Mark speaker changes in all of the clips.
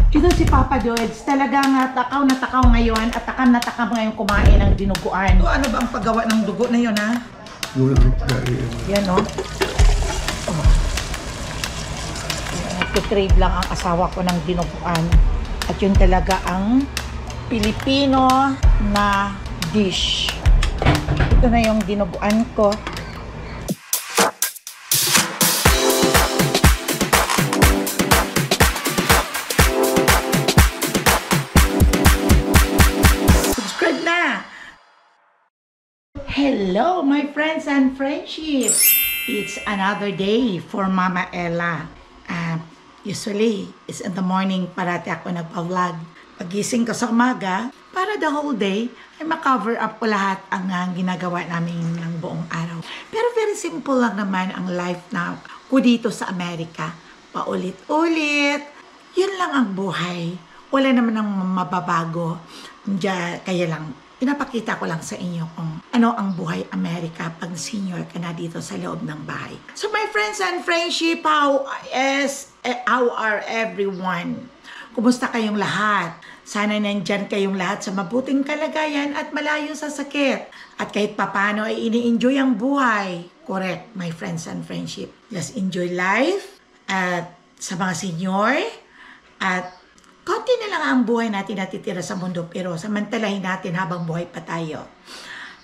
Speaker 1: Ito si Papa Joyce, talagang takaw na takaw ngayon at takam na takam ngayon kumain ng dinuguan. So, ano ba ang paggawa ng dugo na yun, ha? Yan, no? Nagtitrade lang ang asawa ko ng dinuguan. At yun talaga ang Pilipino na dish. Ito na yung dinuguan ko. Hello, my friends and friendships! It's another day for Mama Ella. Usually, it's in the morning parati ako nagpa-vlog. Pagising ko sa umaga, para the whole day, ay makover up ko lahat ang ginagawa namin ng buong araw. Pero very simple lang naman ang life na ko dito sa Amerika. Paulit-ulit. Yun lang ang buhay. Wala naman ang mababago. Kaya lang, pinapakita ko lang sa inyo kung ano ang buhay Amerika pag senior ka na dito sa loob ng bahay. So my friends and friendship, how are everyone? Kumusta kayong lahat? Sana nandyan kayong lahat sa mabuting kalagayan at malayo sa sakit. At kahit papano ay ini-enjoy ang buhay. Correct, my friends and friendship. Just enjoy life. At sa mga senior, at konti na lang ang buhay natin natitira sa mundo, pero samantalahin natin habang buhay pa tayo.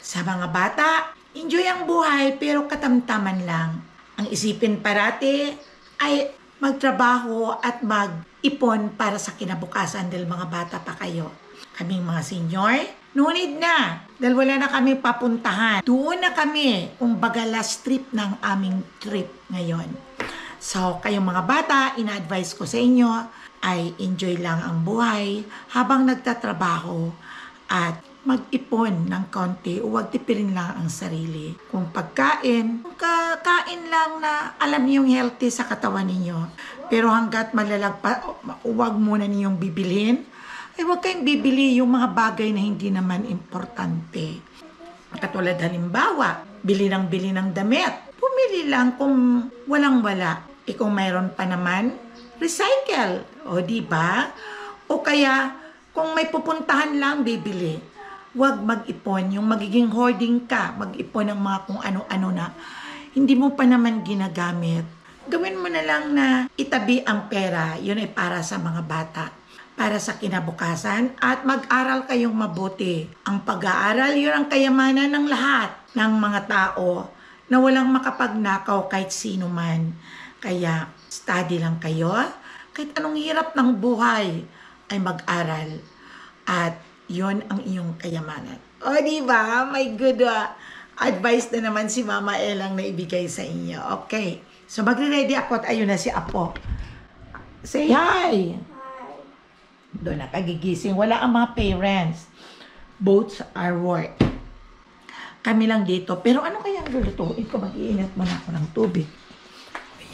Speaker 1: Sa mga bata, enjoy ang buhay pero katamtaman lang. Ang isipin parati ay magtrabaho at mag-ipon para sa kinabukasan dahil mga bata pa kayo. Kaming mga senior, no need na. Dahil wala na kami papuntahan. Doon na kami, kumbaga last trip ng aming trip ngayon. So, kayong mga bata, ina-advise ko sa inyo, ay enjoy lang ang buhay habang nagtatrabaho at mag-ipon ng konti, huwag tipirin lang ang sarili. Kung pagkain, kain lang na alam niyo yung healthy sa katawan ninyo. Pero hanggat malalagpa, huwag muna ninyong bibilhin. Ay huwag kayong bibili yung mga bagay na hindi naman importante. Katulad halimbawa, bili ng damit. Pumili lang kung walang-wala. Kung mayroon pa naman, recycle. O, diba? O kaya, kung may pupuntahan lang, bibili. Huwag mag-ipon. Yung magiging hoarding ka, mag-ipon ng mga kung ano-ano na hindi mo pa naman ginagamit. Gawin mo na lang na itabi ang pera. Yun ay para sa mga bata. Para sa kinabukasan. At mag-aral kayong mabuti. Ang pag-aaral, yun ang kayamanan ng lahat ng mga tao na walang makapagnakaw kahit sino man. Kaya, study lang kayo. Kahit anong hirap ng buhay ay mag-aral. At yon ang iyong kayamanan. O, diba? May good advice na naman si Mama Elang na ibigay sa inyo. Okay. So, magre-ready ako at ayun na si Apo. Say hi! Hi! Doon nakagigising. Wala ang mga parents. Both are work. Kami lang dito. Pero ano kaya ang lulutuin ko? Mag-iinit muna ako ng tubig.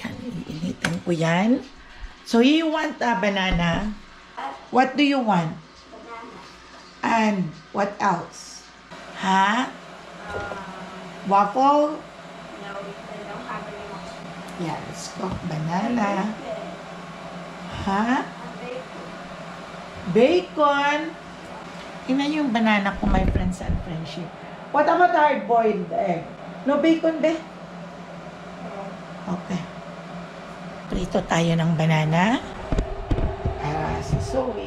Speaker 1: Ayan, iinitin ko yan. So, you want a banana? What do you want? Banana. And what else? Ha? Waffle?
Speaker 2: No, I don't have any more.
Speaker 1: Yeah, let's cook banana. Ha? Bacon? Ina yung banana ko, my friends and friendship. What about hard-boiled egg? No bacon, be? Okay. Prito tayo ng banana. Para si Zoe.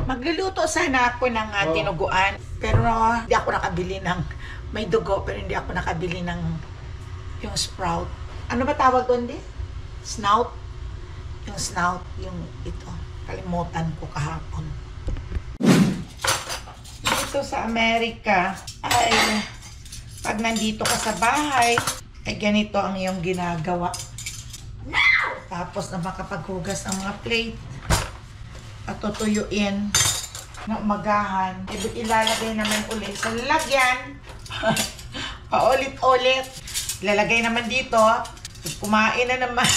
Speaker 1: Magluluto sana ako ng dinuguan. Pero hindi ako nakabili ng may dugo. Pero hindi ako nakabili ng yung sprout. Ano ba tawag doon din? Snout? Yung snout. Yung ito. Kalimutan ko kahapon. Dito sa Amerika ay pag nandito ka sa bahay, ay ganito ang iyong ginagawa. Tapos na makapaghugas ng mga plate at tutuyuin na umagahan. Ilalagay naman ulit sa lalagyan. Paulit-ulit. Ilalagay naman dito. Kumain na naman.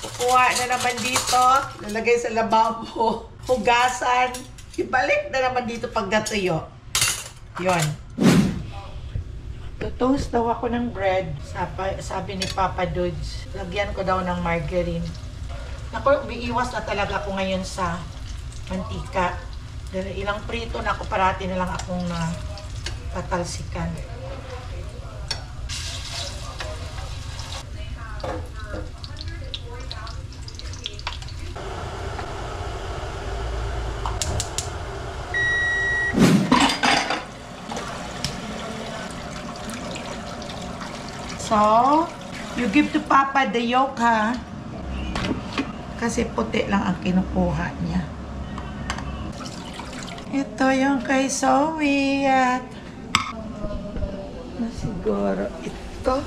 Speaker 1: Kukuha na naman dito. Ilalagay sa lababo. Hugasan. Ibalik na naman dito pag natuyo. Yun. Toast daw ako ng bread. Sabi ni Papa Dudes. Lagyan ko daw ng margarine. Ako, umiiwas na talaga ako ngayon sa mantika. Dahil ilang prito na ako, parati na lang akong tatalsikan. So, you give to Papa the yolk, ha? Kasi puti lang ang kinukuha niya. Ito yung kay Zoe at siguro ito.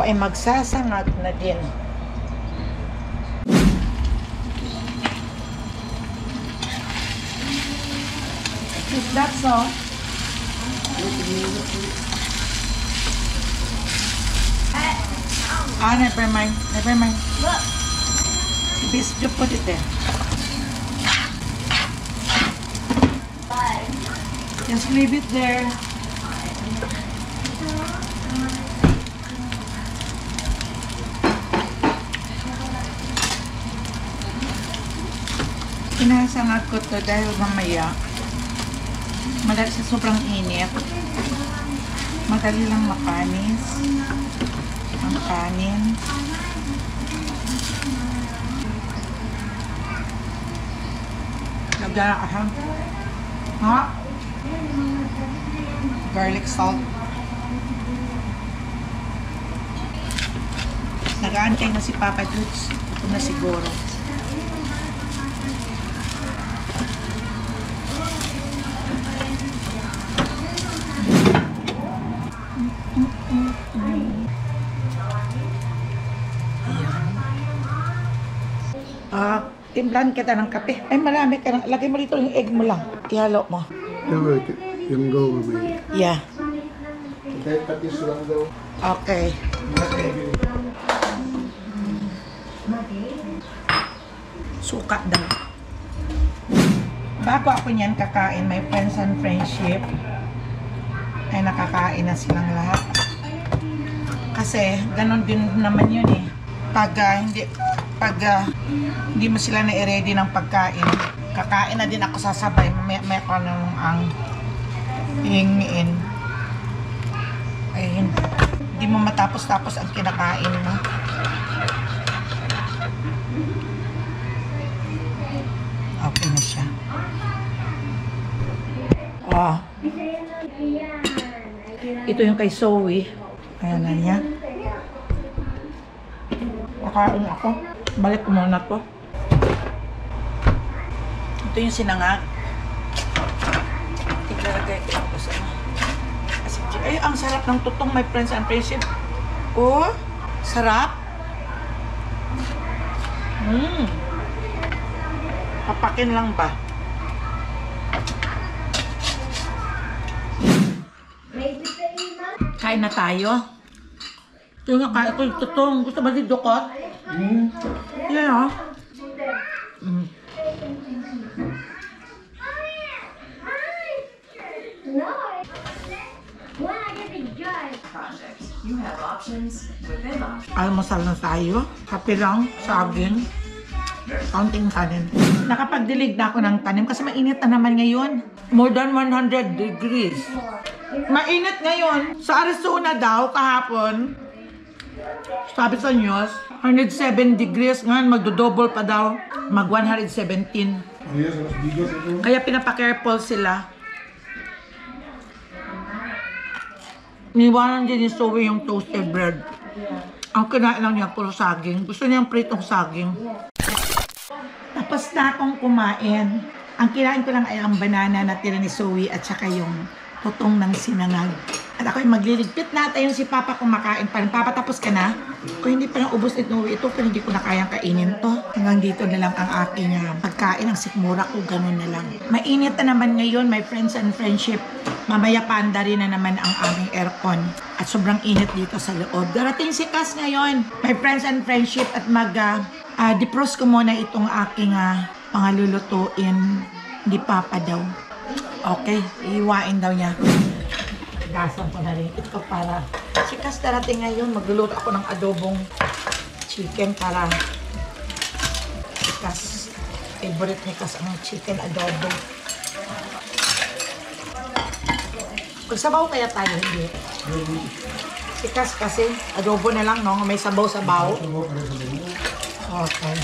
Speaker 1: Ay magsasangag na din. Is that so? Never mind. Never mind.
Speaker 2: Look.
Speaker 1: Just put it there. Just leave it there. Sinasangag ko to dahil mamaya madali sa sobrang init. Madali lang mapanis ang kanin. Lagyan ka ha? Garlic salt. Nag-aantay na si Papa Dudes. Ito na siguro. Timplan kita ng kape. Ay, marami ka na. Lagay mo dito yung egg mo lang. Ihalo mo.
Speaker 3: Yung go mamaya.
Speaker 1: Yeah.
Speaker 3: Kahit patis lang daw.
Speaker 1: Okay. Suka daw. Bago ako niyan kakain, my friends and friendship, ay nakakain na silang lahat. Kasi, ganon din naman yun eh. Pag hindi mo sila na-ready ng pagkain, kakain na din ako sasabay, may ako nang ang hingin. Ay, hindi mo matapos-tapos ang kinakain mo. Okay na siya. Ito yung kay Zoe. Ayan na niya. Nakain ako. Balik ko muna to. Ito yung sinangag. Tiglalagay ko ako sa ay, ang sarap ng tutong, my friends and friendship. Oh, sarap. Papakin lang ba? Kain na tayo. Ito nga, kain ko yung tutong. Gusto ba di dukot? Yeah. Almusal na tayo. Kape lang, saging, kaunting kanin. Nakapagdilig na ako ng tanim kasi mainit na naman ngayon. More than 100 degrees. Mainit ngayon. Sa Arizona daw, kahapon, sabi sa news, 107 degrees. Ngayon, magdo-double pa daw. Mag 117. Kaya pinapa-careful sila. Niwanan din ni Zoe yung toasted bread. Ang kinain lang niya, puro saging. Gusto niya yung pritong saging. Tapos na akong kumain. Ang kinain ko lang ay ang banana na tira ni Zoe at saka yung Putong ng sinangag. At ako ay magliligpit na. Tayo si Papa kumakain pa rin. Papa, tapos ka na? O hindi pa nang ubos ito, pero hindi ko na kayang kainin to. Hanggang dito na lang ang aking pagkain. Ang sikmura ko, ganun na lang. Mainit na naman ngayon, my friends and friendship. Mamaya panda rin na naman ang aming aircon. At sobrang init dito sa loob. Darating si Cass ngayon, my friends and friendship. At defrost ko muna itong aking mga lulutuin. Hindi Papa daw. Okay, iiwain daw niya. Gasan ko na rin. Ito para si Cass darating ngayon. Magluluto ako ng adobong chicken para si Cass. Favorite ni Cass ang chicken adobo. Magsabaw kaya tayo, hindi? Si Cass kasi adobo na lang, no? May sabaw-sabaw. Okay.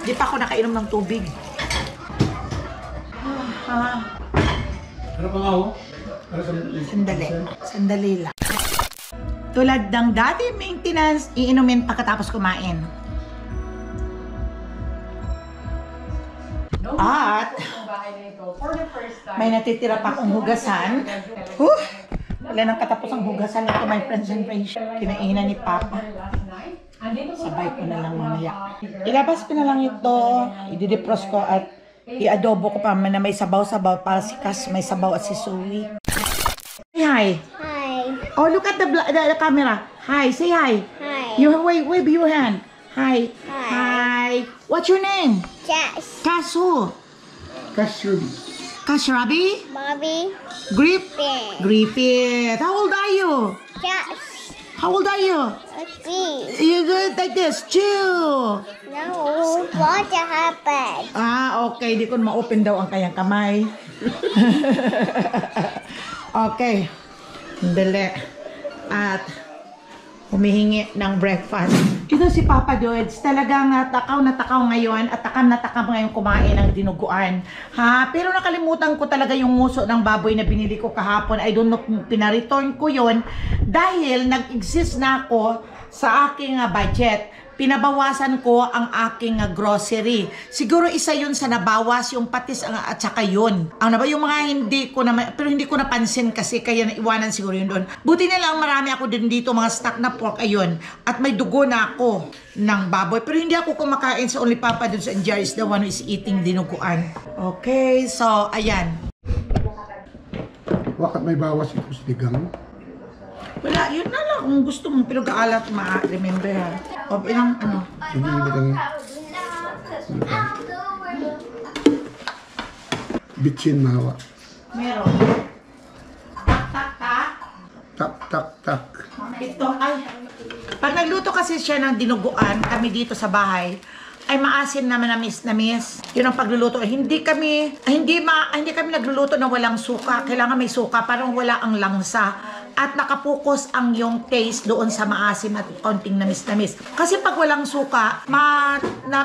Speaker 1: Di pa ako nakainom ng tubig.
Speaker 3: Ano pa nga ho?
Speaker 1: Sandali lang. Tulad ng dati maintenance, iinumin pagkatapos kumain. At may natitira pa akong hugasan. Wala nang katapos ang hugasan ito, my friends and friends. Kinainan ni Papa. Sabay ko na lang mamaya. Ilabas ko na lang ito, i-defrost ko at i-adobo ko pa na may sabaw-sabaw para si Cass may sabaw at si Zoe. Say hi.
Speaker 2: Hi.
Speaker 1: Oh, look at the camera. Hi, say hi.
Speaker 2: Hi.
Speaker 1: You wave your hand. Hi.
Speaker 2: Hi.
Speaker 1: Hi. What's your name?
Speaker 2: Jess.
Speaker 1: Cass who?
Speaker 3: Cashew.
Speaker 1: Cass Robbie?
Speaker 2: Bobby.
Speaker 1: Griffith. Griffith. How old are you?
Speaker 2: Jess.
Speaker 1: How old are you?
Speaker 2: Please.
Speaker 1: You do it like this. Chill.
Speaker 2: No. What happened?
Speaker 1: Okay. Di ko ma-open daw ang kayang kamay. Okay. Dali. At humihingi ng breakfast. Ito si Papa Dudes. Talagang natakaw ngayon at takam na takam ngayon kumain ng dinuguan. Pero nakalimutan ko talaga yung nguso ng baboy na binili ko kahapon. I don't know kung pina-return ko yon dahil nag-exist na ako sa aking budget. Pinabawasan ko ang aking grocery. Siguro isa yun sa nabawas, yung patis at saka yun. Yung mga hindi ko na, pero hindi ko napansin kasi kaya naiwanan siguro yun doon. Buti na lang marami ako din dito, mga stock na pork, ayun. At may dugo na ako ng baboy. Pero hindi ako kumakain sa Only Papa dun sa Jar is the one who is eating dinuguan. Okay, so ayan.
Speaker 3: Bakit may bawas ito sa tigang?
Speaker 1: Wala, yun na lang. Kung gusto mong pinag-aalat, remember ha. O ilang ano.
Speaker 3: Hindi lang. Bitchin mawa.
Speaker 1: Meron. Tak.
Speaker 3: Tak.
Speaker 1: Ito ay. Pag nagluto kasi siya ng dinuguan, kami dito sa bahay, ay maasim naman na namis. Yun ang pagluluto. Hindi kami nagluluto na walang suka. Kailangan may suka, parang wala ang langsa. At nakapokus ang yung taste doon sa maasim at konting namis-namis. Kasi pag walang suka,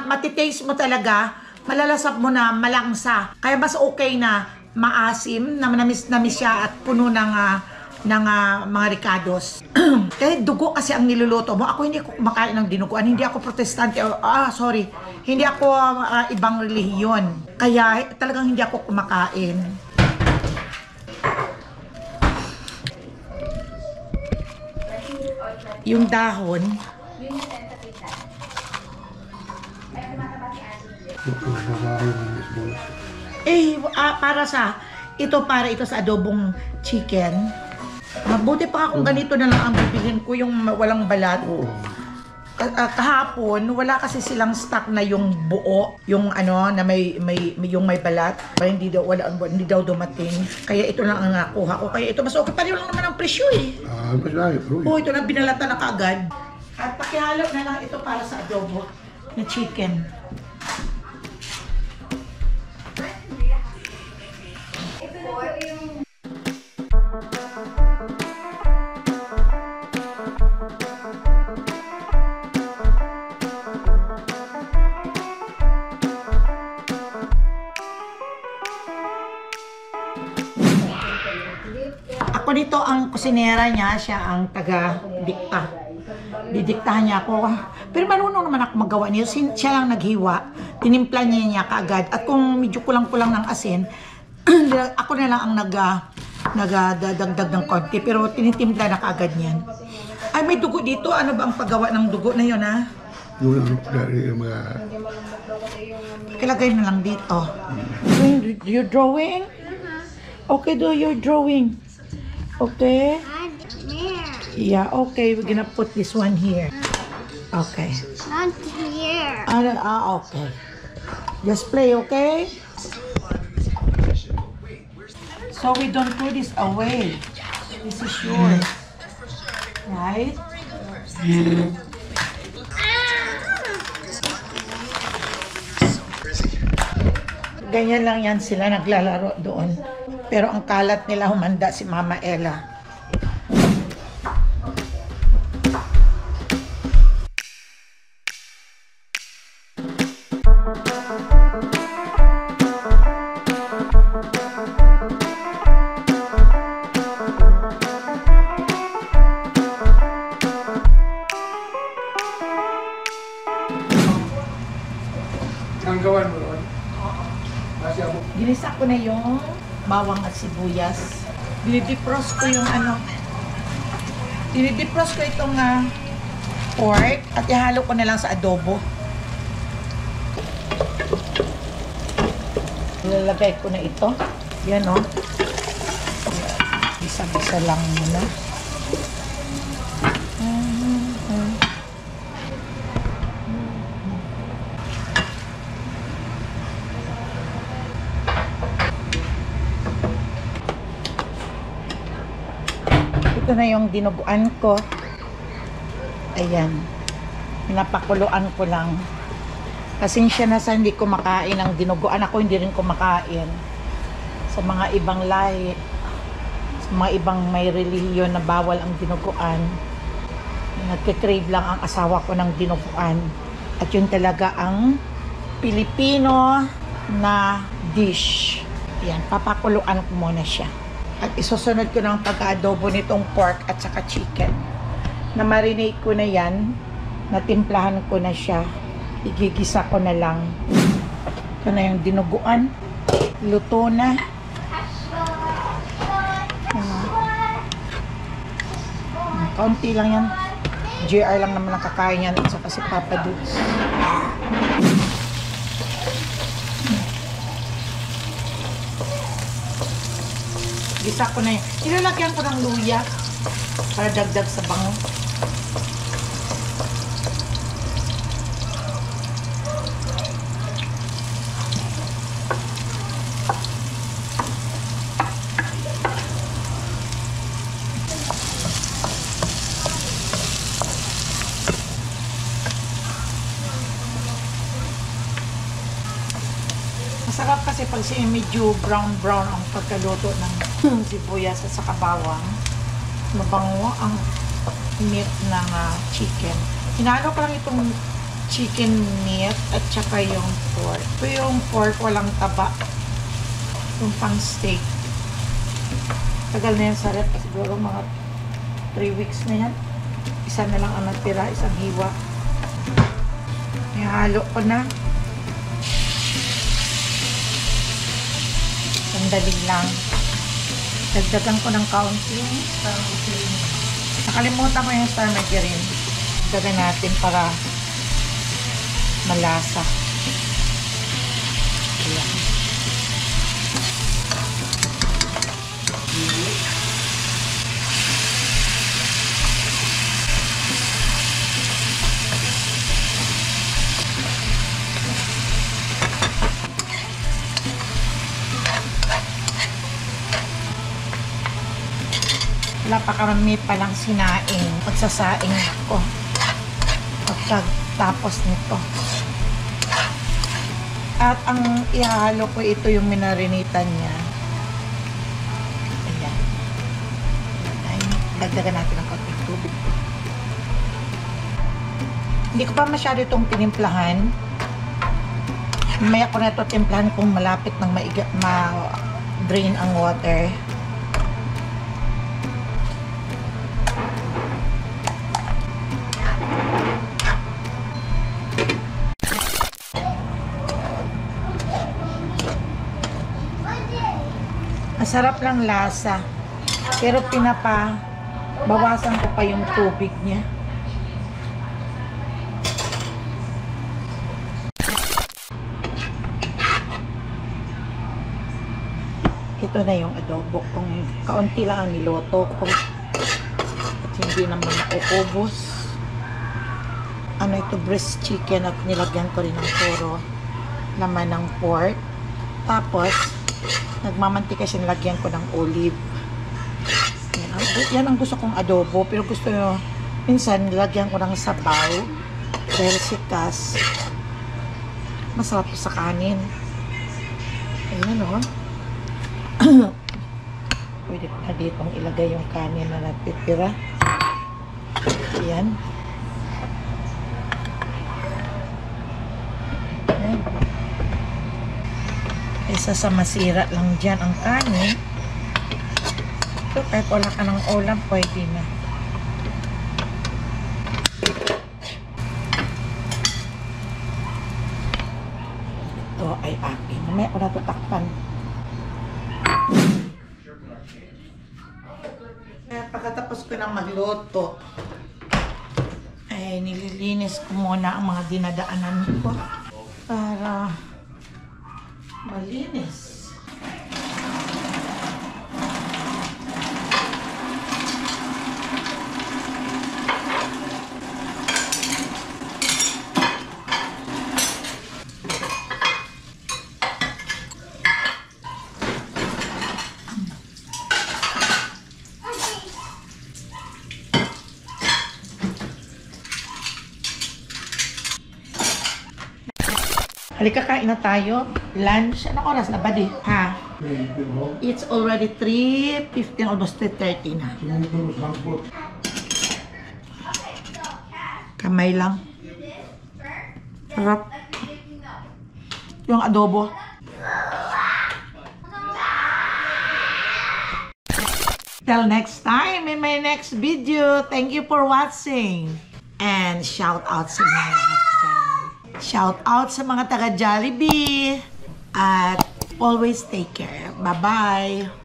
Speaker 1: matitaste mo talaga, malalasap mo na malangsa. Kaya mas okay na maasim, na namis-namis siya at puno ng mga ricados. Kahit dugo kasi ang niluluto mo. Ako hindi ko kumakain ng dinuguan. Hindi ako protestante. Hindi ako ibang relihiyon. Kaya talagang hindi ako kumakain. Yung dahon, para ito sa adobong chicken. Mabuti pa kung ganito na lang ang bibilhin ko, yung walang balat. Kahapon, wala kasi silang stock na yung buo, yung na yung may balat. Hindi daw dumating. Kaya ito lang ang nakuha ko. Kaya ito mas okay, pareho lang naman ang presyo eh. Ito na binalata na kaagad. At pakihalo na lang ito para sa adobo na chicken. Ako nito ang kusinera niya, siya ang taga-dikta. Didiktahan niya ako. Pero marunong naman ako magawa niyo. Siya lang naghiwa tinimpla niya kaagad. At kung medyo kulang-kulang ng asin, ako na lang ang nagdagdag ng konti. Pero tinitimpla na kaagad niyan. Ay, may dugo dito. Ano ba ang paggawa ng dugo na yun, ha?
Speaker 3: Yung mga...
Speaker 1: Ilagay na lang dito. You're drawing? Okay, do your drawing. Okay? Yeah, okay. We're gonna put this one here. Okay.
Speaker 2: Not here.
Speaker 1: Okay. Just play, okay? So we don't throw this away. This is yours. Right? Ganyan lang yan sila naglalaro doon. Pero ang kalat nila humanda si Mama Ella.
Speaker 3: Ang gawan mo ron?
Speaker 1: Ginisa ko na yung bawang at sibuyas. Dinidefrost ko yung dinidefrost ko itong pork at ihalo ko na lang sa adobo. Ilalagay ko na ito. Yan o. Bisa-bisa lang muna. Ito na yung dinuguan ko. Ayan. Pinapakuluan ko lang. Pasensya na sa hindi ko makain ng dinuguan. Ako hindi rin kumakain. Sa mga ibang lahi, sa mga ibang may relihiyon na bawal ang dinuguan, nagkikrave lang ang asawa ko ng dinuguan. At yun talaga ang Pilipino na dish. Ayan, papakuluan ko muna siya. At isusunod ko ng pag-adobo nitong pork at saka chicken. Na-marinate ko na yan. Natimplahan ko na siya. Igigisa ko na lang. Ito na yung dinuguan. Luto na. Kaunti lang yan. JR lang naman nakakain yan. At saka si Papa Dukes. Gisa ko na yun. Ilalagyan ko ng luya para dagdag sa bango. Masarap kasi pag siya medyo brown-brown ang pagkaluto ng sibuyas at saka bawang. Mabango ang meat ng chicken. Hinalo ko lang itong chicken meat at saka yung pork. Ito yung pork walang taba. Yung pang steak. Tagal na yan sa rep. Siguro mga 3 weeks na yan. Isa na lang ang natira. Isang hiwa. Ihalo ko na. Sandali lang. Dagdagan ko ng kaunti. Nakalimutan ko yung star margarine. Dagdagan natin para malasa. Ayan. Wala pa karami palang sinaing. Pagsasaing ako. Pagkatapos nito. At ang ihalo ko ito yung minarinita niya. Ayan. Dagdagan natin ng konting tubig. Hindi ko pa masyado itong tinimplahan. Mamaya ko na ito timplahan kung malapit ng ma-drain ang water. Masarap lang lasa. Pero bawasan ko pa yung tubig niya. Ito na yung adobo. Kung kaunti lang ang niloto ko. At hindi naman mauubos. Ano ito, breast chicken at nilagyan ko rin ng puro laman ng pork. Tapos, nagmamantika siya, nilagyan ko ng olive. Yan ang gusto kong adobo. Pero gusto nyo, minsan nilagyan ko ng sabaw. Dahil sikas. Masarap sa kanin. Ayan o. Pwede pa ditong ilagay yung kanin na natitira. Ayan. Ayan. Isa sa masira lang dyan ang kanin. Ito, kahit wala ka ng ulam, pwede na. Ito ay akin. Mamaya ko na tutakpan. Kaya pagkatapos ko na magluto, ay nililinis ko muna ang mga dinadaanan ko para malinis. Halika, kain na tayo. Lunch. Anong oras na ba di? Ha? It's already 3:15, almost 3:30 na. Kamay lang. Sarap. Yung adobo. Till next time in my next video. Thank you for watching. And shout out sa mga lahat dyan. Shout out sa mga taga Jollibee. At always take care. Bye-bye.